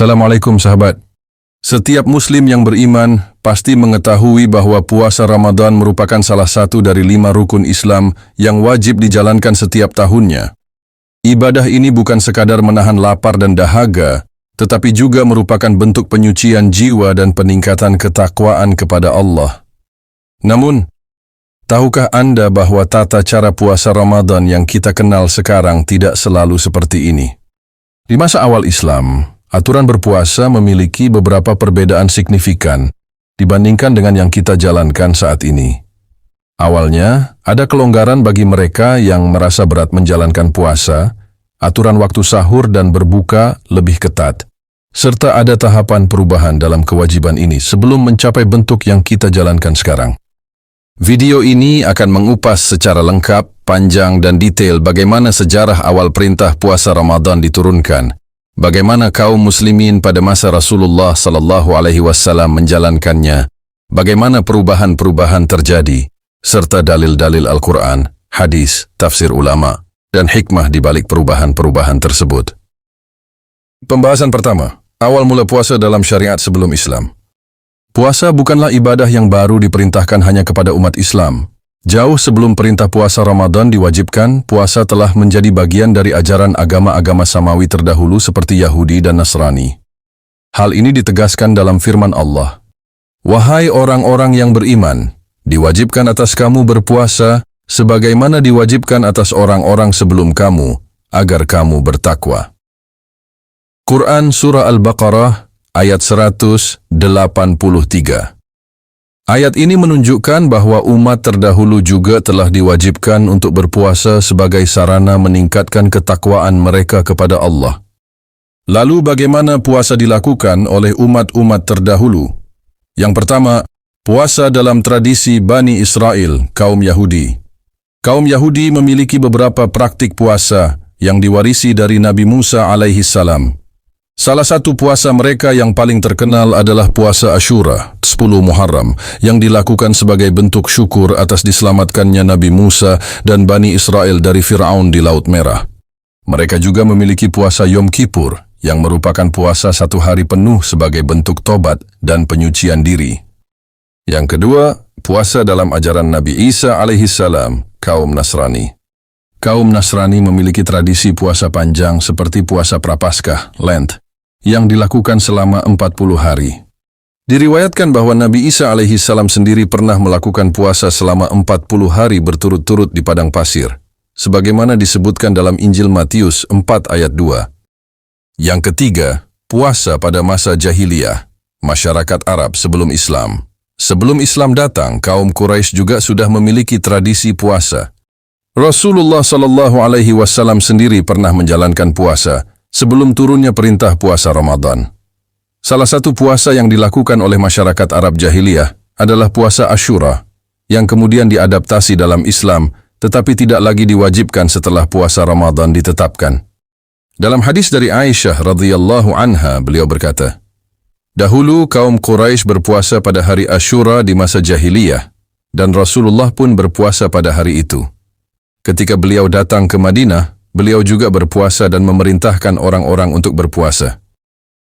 Assalamualaikum sahabat. Setiap muslim yang beriman pasti mengetahui bahwa puasa Ramadan merupakan salah satu dari 5 rukun Islam yang wajib dijalankan setiap tahunnya. Ibadah ini bukan sekadar menahan lapar dan dahaga, tetapi juga merupakan bentuk penyucian jiwa dan peningkatan ketakwaan kepada Allah. Namun, tahukah Anda bahwa tata cara puasa Ramadan yang kita kenal sekarang tidak selalu seperti ini? Di masa awal Islam, aturan berpuasa memiliki beberapa perbedaan signifikan dibandingkan dengan yang kita jalankan saat ini. Awalnya, ada kelonggaran bagi mereka yang merasa berat menjalankan puasa, aturan waktu sahur dan berbuka lebih ketat, serta ada tahapan perubahan dalam kewajiban ini sebelum mencapai bentuk yang kita jalankan sekarang. Video ini akan mengupas secara lengkap, panjang dan detail bagaimana sejarah awal perintah puasa Ramadan diturunkan, bagaimana kaum muslimin pada masa Rasulullah SAW menjalankannya, bagaimana perubahan-perubahan terjadi, serta dalil-dalil Al-Quran, hadis, tafsir ulama, dan hikmah di balik perubahan-perubahan tersebut. Pembahasan pertama, awal mula puasa dalam syariat sebelum Islam. Puasa bukanlah ibadah yang baru diperintahkan hanya kepada umat Islam. Jauh sebelum perintah puasa Ramadan diwajibkan, puasa telah menjadi bagian dari ajaran agama-agama samawi terdahulu seperti Yahudi dan Nasrani. Hal ini ditegaskan dalam firman Allah. Wahai orang-orang yang beriman, diwajibkan atas kamu berpuasa, sebagaimana diwajibkan atas orang-orang sebelum kamu, agar kamu bertakwa. Quran Surah Al-Baqarah, ayat 183. Ayat ini menunjukkan bahwa umat terdahulu juga telah diwajibkan untuk berpuasa sebagai sarana meningkatkan ketakwaan mereka kepada Allah. Lalu bagaimana puasa dilakukan oleh umat-umat terdahulu? Yang pertama, puasa dalam tradisi Bani Israel, kaum Yahudi. Kaum Yahudi memiliki beberapa praktik puasa yang diwarisi dari Nabi Musa alaihissalam. Salah satu puasa mereka yang paling terkenal adalah puasa Ashura, 10 Muharram, yang dilakukan sebagai bentuk syukur atas diselamatkannya Nabi Musa dan Bani Israel dari Fir'aun di Laut Merah. Mereka juga memiliki puasa Yom Kippur, yang merupakan puasa 1 hari penuh sebagai bentuk tobat dan penyucian diri. Yang kedua, puasa dalam ajaran Nabi Isa alaihissalam, kaum Nasrani. Kaum Nasrani memiliki tradisi puasa panjang seperti puasa Prapaskah, Lent, yang dilakukan selama 40 hari. Diriwayatkan bahwa Nabi Isa alaihissalam sendiri pernah melakukan puasa selama 40 hari berturut-turut di padang pasir, sebagaimana disebutkan dalam Injil Matius 4 ayat 2. Yang ketiga, puasa pada masa jahiliyah, masyarakat Arab sebelum Islam. Sebelum Islam datang, kaum Quraisy juga sudah memiliki tradisi puasa. Rasulullah SAW sendiri pernah menjalankan puasa sebelum turunnya perintah puasa Ramadan. Salah satu puasa yang dilakukan oleh masyarakat Arab jahiliyah adalah puasa Ashura, yang kemudian diadaptasi dalam Islam, tetapi tidak lagi diwajibkan setelah puasa Ramadan ditetapkan. Dalam hadis dari Aisyah radhiyallahu anha, beliau berkata, dahulu kaum Quraisy berpuasa pada hari Ashura di masa jahiliyah, dan Rasulullah pun berpuasa pada hari itu. Ketika beliau datang ke Madinah, beliau juga berpuasa dan memerintahkan orang-orang untuk berpuasa.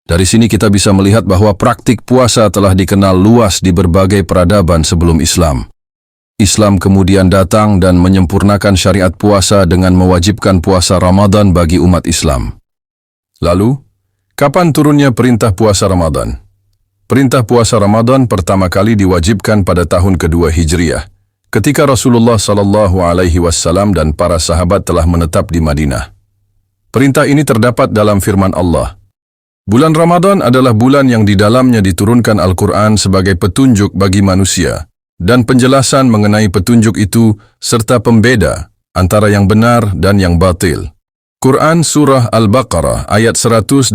Dari sini kita bisa melihat bahwa praktik puasa telah dikenal luas di berbagai peradaban sebelum Islam. Islam kemudian datang dan menyempurnakan syariat puasa dengan mewajibkan puasa Ramadan bagi umat Islam. Lalu, kapan turunnya perintah puasa Ramadan? Perintah puasa Ramadan pertama kali diwajibkan pada tahun kedua Hijriah, ketika Rasulullah SAW dan para sahabat telah menetap di Madinah. Perintah ini terdapat dalam firman Allah. Bulan Ramadan adalah bulan yang di dalamnya diturunkan Al-Quran sebagai petunjuk bagi manusia, dan penjelasan mengenai petunjuk itu serta pembeda antara yang benar dan yang batil. Quran Surah Al-Baqarah ayat 185.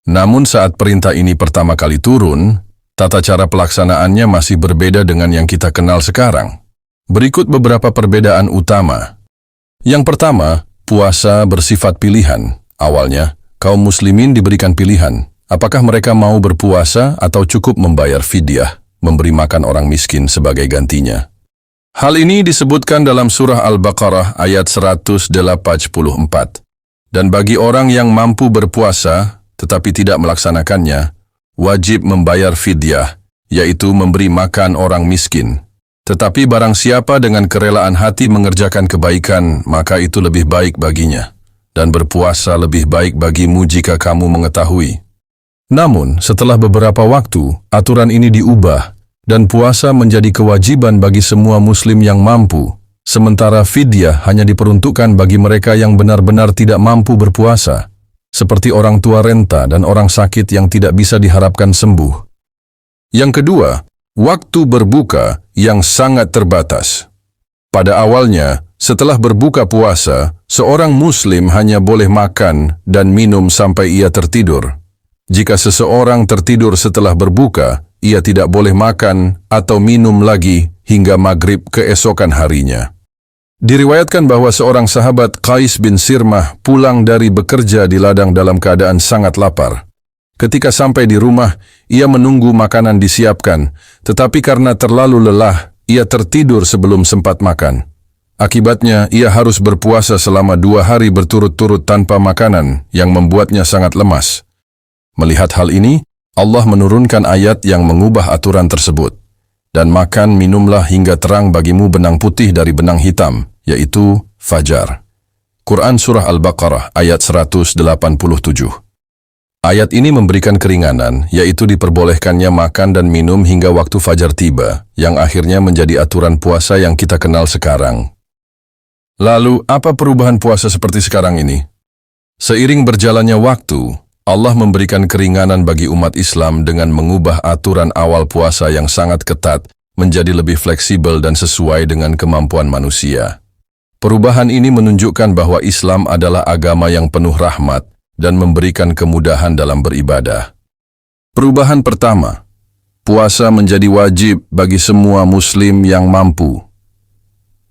Namun saat perintah ini pertama kali turun, tata cara pelaksanaannya masih berbeda dengan yang kita kenal sekarang. Berikut beberapa perbedaan utama. Yang pertama, puasa bersifat pilihan. Awalnya, kaum muslimin diberikan pilihan, apakah mereka mau berpuasa atau cukup membayar fidyah, memberi makan orang miskin sebagai gantinya. Hal ini disebutkan dalam surah Al-Baqarah ayat 184. Dan bagi orang yang mampu berpuasa, tetapi tidak melaksanakannya, wajib membayar fidyah, yaitu memberi makan orang miskin. Tetapi barang siapa dengan kerelaan hati mengerjakan kebaikan, maka itu lebih baik baginya. Dan berpuasa lebih baik bagimu jika kamu mengetahui. Namun, setelah beberapa waktu, aturan ini diubah, dan puasa menjadi kewajiban bagi semua muslim yang mampu, sementara fidyah hanya diperuntukkan bagi mereka yang benar-benar tidak mampu berpuasa, seperti orang tua renta dan orang sakit yang tidak bisa diharapkan sembuh. Yang kedua, waktu berbuka yang sangat terbatas. Pada awalnya, setelah berbuka puasa, seorang muslim hanya boleh makan dan minum sampai ia tertidur. Jika seseorang tertidur setelah berbuka, ia tidak boleh makan atau minum lagi hingga maghrib keesokan harinya. Diriwayatkan bahwa seorang sahabat Qais bin Sirmah pulang dari bekerja di ladang dalam keadaan sangat lapar. Ketika sampai di rumah, ia menunggu makanan disiapkan, tetapi karena terlalu lelah, ia tertidur sebelum sempat makan. Akibatnya, ia harus berpuasa selama 2 hari berturut-turut tanpa makanan yang membuatnya sangat lemas. Melihat hal ini, Allah menurunkan ayat yang mengubah aturan tersebut. Dan makan minumlah hingga terang bagimu benang putih dari benang hitam, yaitu fajar. Quran Surah Al-Baqarah ayat 187. Ayat ini memberikan keringanan, yaitu diperbolehkannya makan dan minum hingga waktu fajar tiba, yang akhirnya menjadi aturan puasa yang kita kenal sekarang. Lalu, apa perubahan puasa seperti sekarang ini? Seiring berjalannya waktu, Allah memberikan keringanan bagi umat Islam dengan mengubah aturan awal puasa yang sangat ketat menjadi lebih fleksibel dan sesuai dengan kemampuan manusia. Perubahan ini menunjukkan bahwa Islam adalah agama yang penuh rahmat dan memberikan kemudahan dalam beribadah. Perubahan pertama, puasa menjadi wajib bagi semua muslim yang mampu.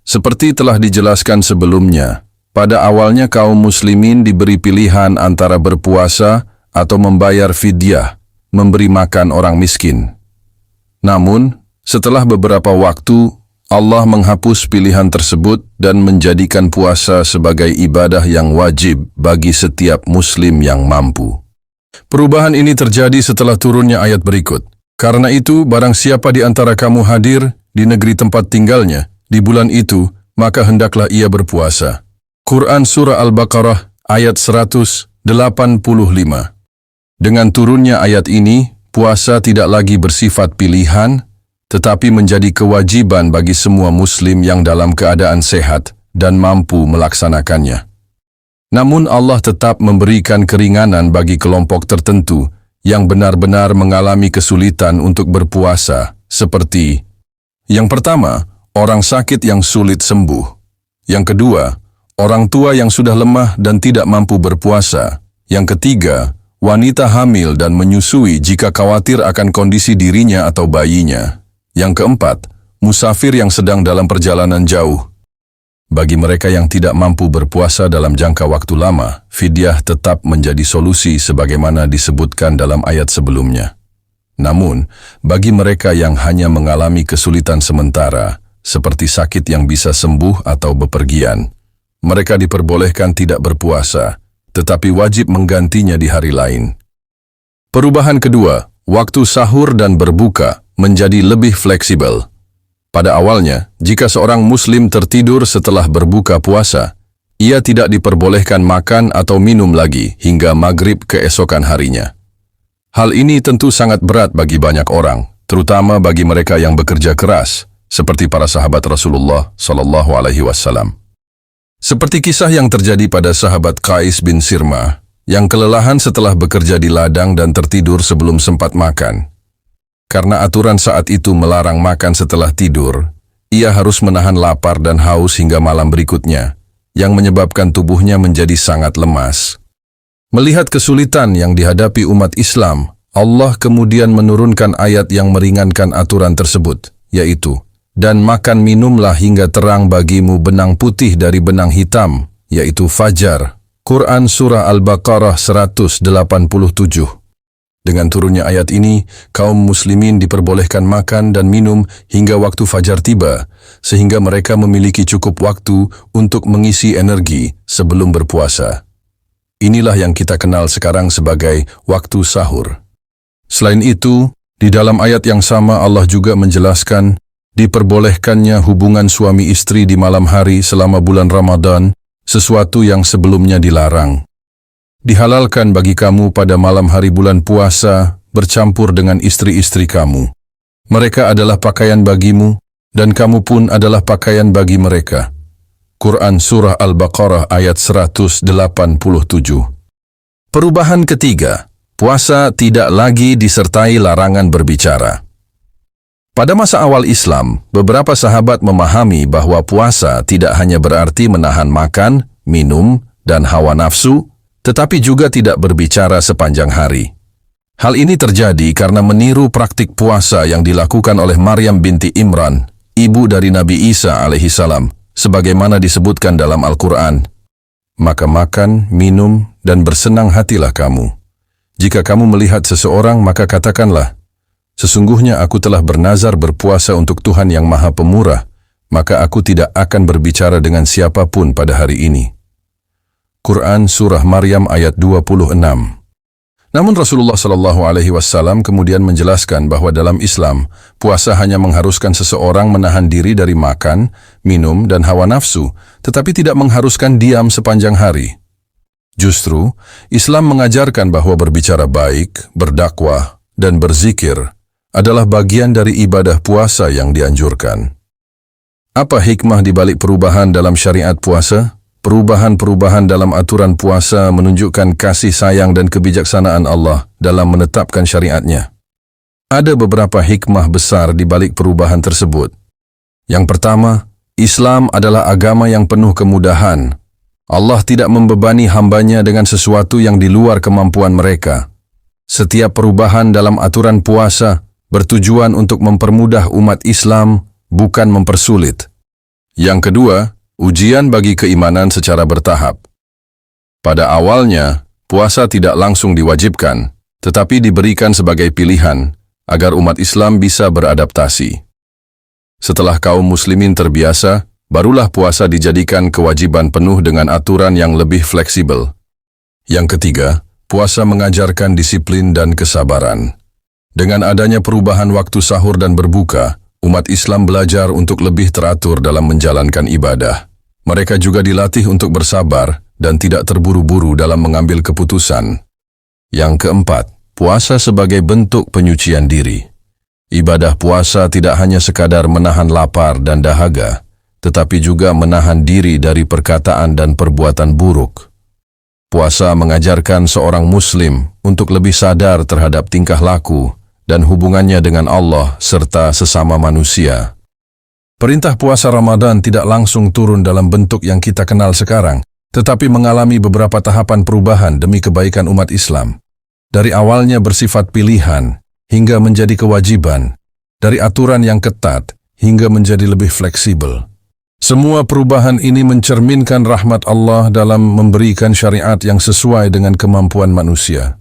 Seperti telah dijelaskan sebelumnya, pada awalnya kaum muslimin diberi pilihan antara berpuasa atau membayar fidyah, memberi makan orang miskin. Namun, setelah beberapa waktu, Allah menghapus pilihan tersebut dan menjadikan puasa sebagai ibadah yang wajib bagi setiap muslim yang mampu. Perubahan ini terjadi setelah turunnya ayat berikut. Karena itu, barang siapa di antara kamu hadir di negeri tempat tinggalnya di bulan itu, maka hendaklah ia berpuasa. Quran Surah Al-Baqarah ayat 185. Dengan turunnya ayat ini, puasa tidak lagi bersifat pilihan, tetapi menjadi kewajiban bagi semua muslim yang dalam keadaan sehat dan mampu melaksanakannya. Namun Allah tetap memberikan keringanan bagi kelompok tertentu yang benar-benar mengalami kesulitan untuk berpuasa, seperti yang pertama, orang sakit yang sulit sembuh. Yang kedua, orang tua yang sudah lemah dan tidak mampu berpuasa. Yang ketiga, wanita hamil dan menyusui jika khawatir akan kondisi dirinya atau bayinya. Yang keempat, musafir yang sedang dalam perjalanan jauh. Bagi mereka yang tidak mampu berpuasa dalam jangka waktu lama, fidyah tetap menjadi solusi sebagaimana disebutkan dalam ayat sebelumnya. Namun, bagi mereka yang hanya mengalami kesulitan sementara, seperti sakit yang bisa sembuh atau bepergian, mereka diperbolehkan tidak berpuasa, tetapi wajib menggantinya di hari lain. Perubahan kedua, waktu sahur dan berbuka menjadi lebih fleksibel. Pada awalnya, jika seorang muslim tertidur setelah berbuka puasa, ia tidak diperbolehkan makan atau minum lagi hingga maghrib keesokan harinya. Hal ini tentu sangat berat bagi banyak orang, terutama bagi mereka yang bekerja keras, seperti para sahabat Rasulullah SAW. Seperti kisah yang terjadi pada sahabat Qais bin Sirmah, yang kelelahan setelah bekerja di ladang dan tertidur sebelum sempat makan. Karena aturan saat itu melarang makan setelah tidur, ia harus menahan lapar dan haus hingga malam berikutnya, yang menyebabkan tubuhnya menjadi sangat lemas. Melihat kesulitan yang dihadapi umat Islam, Allah kemudian menurunkan ayat yang meringankan aturan tersebut, yaitu, dan makan minumlah hingga terang bagimu benang putih dari benang hitam, yaitu fajar. Quran Surah Al-Baqarah 187. Dengan turunnya ayat ini, kaum muslimin diperbolehkan makan dan minum hingga waktu fajar tiba, sehingga mereka memiliki cukup waktu untuk mengisi energi sebelum berpuasa. Inilah yang kita kenal sekarang sebagai waktu sahur. Selain itu, di dalam ayat yang sama Allah juga menjelaskan diperbolehkannya hubungan suami istri di malam hari selama bulan Ramadan, sesuatu yang sebelumnya dilarang. Dihalalkan bagi kamu pada malam hari bulan puasa bercampur dengan istri-istri kamu. Mereka adalah pakaian bagimu, dan kamu pun adalah pakaian bagi mereka. Quran Surah Al-Baqarah ayat 187. Perubahan ketiga, puasa tidak lagi disertai larangan berbicara. Pada masa awal Islam, beberapa sahabat memahami bahwa puasa tidak hanya berarti menahan makan, minum, dan hawa nafsu, tetapi juga tidak berbicara sepanjang hari. Hal ini terjadi karena meniru praktik puasa yang dilakukan oleh Maryam binti Imran, ibu dari Nabi Isa alaihissalam, sebagaimana disebutkan dalam Al-Quran. Maka makan, minum, dan bersenang hatilah kamu. Jika kamu melihat seseorang, maka katakanlah, sesungguhnya aku telah bernazar berpuasa untuk Tuhan yang Maha Pemurah, maka aku tidak akan berbicara dengan siapapun pada hari ini. Quran Surah Maryam ayat 26. Namun Rasulullah SAW kemudian menjelaskan bahwa dalam Islam, puasa hanya mengharuskan seseorang menahan diri dari makan, minum, dan hawa nafsu, tetapi tidak mengharuskan diam sepanjang hari. Justru, Islam mengajarkan bahwa berbicara baik, berdakwah, dan berzikir adalah bagian dari ibadah puasa yang dianjurkan. Apa hikmah di balik perubahan dalam syariat puasa? Perubahan-perubahan dalam aturan puasa menunjukkan kasih sayang dan kebijaksanaan Allah dalam menetapkan syariatnya. Ada beberapa hikmah besar di balik perubahan tersebut. Yang pertama, Islam adalah agama yang penuh kemudahan. Allah tidak membebani hambanya dengan sesuatu yang di luar kemampuan mereka. Setiap perubahan dalam aturan puasa bertujuan untuk mempermudah umat Islam, bukan mempersulit. Yang kedua, ujian bagi keimanan secara bertahap. Pada awalnya, puasa tidak langsung diwajibkan, tetapi diberikan sebagai pilihan agar umat Islam bisa beradaptasi. Setelah kaum muslimin terbiasa, barulah puasa dijadikan kewajiban penuh dengan aturan yang lebih fleksibel. Yang ketiga, puasa mengajarkan disiplin dan kesabaran. Dengan adanya perubahan waktu sahur dan berbuka, umat Islam belajar untuk lebih teratur dalam menjalankan ibadah. Mereka juga dilatih untuk bersabar dan tidak terburu-buru dalam mengambil keputusan. Yang keempat, puasa sebagai bentuk penyucian diri. Ibadah puasa tidak hanya sekadar menahan lapar dan dahaga, tetapi juga menahan diri dari perkataan dan perbuatan buruk. Puasa mengajarkan seorang muslim untuk lebih sadar terhadap tingkah laku dan hubungannya dengan Allah serta sesama manusia. Perintah puasa Ramadan tidak langsung turun dalam bentuk yang kita kenal sekarang, tetapi mengalami beberapa tahapan perubahan demi kebaikan umat Islam. Dari awalnya bersifat pilihan, hingga menjadi kewajiban, dari aturan yang ketat, hingga menjadi lebih fleksibel. Semua perubahan ini mencerminkan rahmat Allah dalam memberikan syariat yang sesuai dengan kemampuan manusia.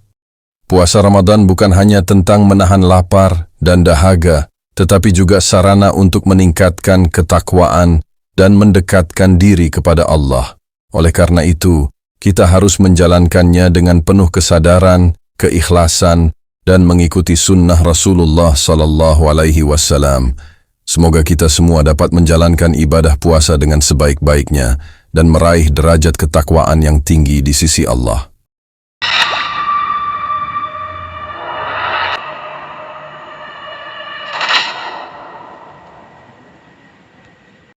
Puasa Ramadan bukan hanya tentang menahan lapar dan dahaga, tetapi juga sarana untuk meningkatkan ketakwaan dan mendekatkan diri kepada Allah. Oleh karena itu, kita harus menjalankannya dengan penuh kesadaran, keikhlasan, dan mengikuti sunnah Rasulullah SAW. Semoga kita semua dapat menjalankan ibadah puasa dengan sebaik-baiknya dan meraih derajat ketakwaan yang tinggi di sisi Allah.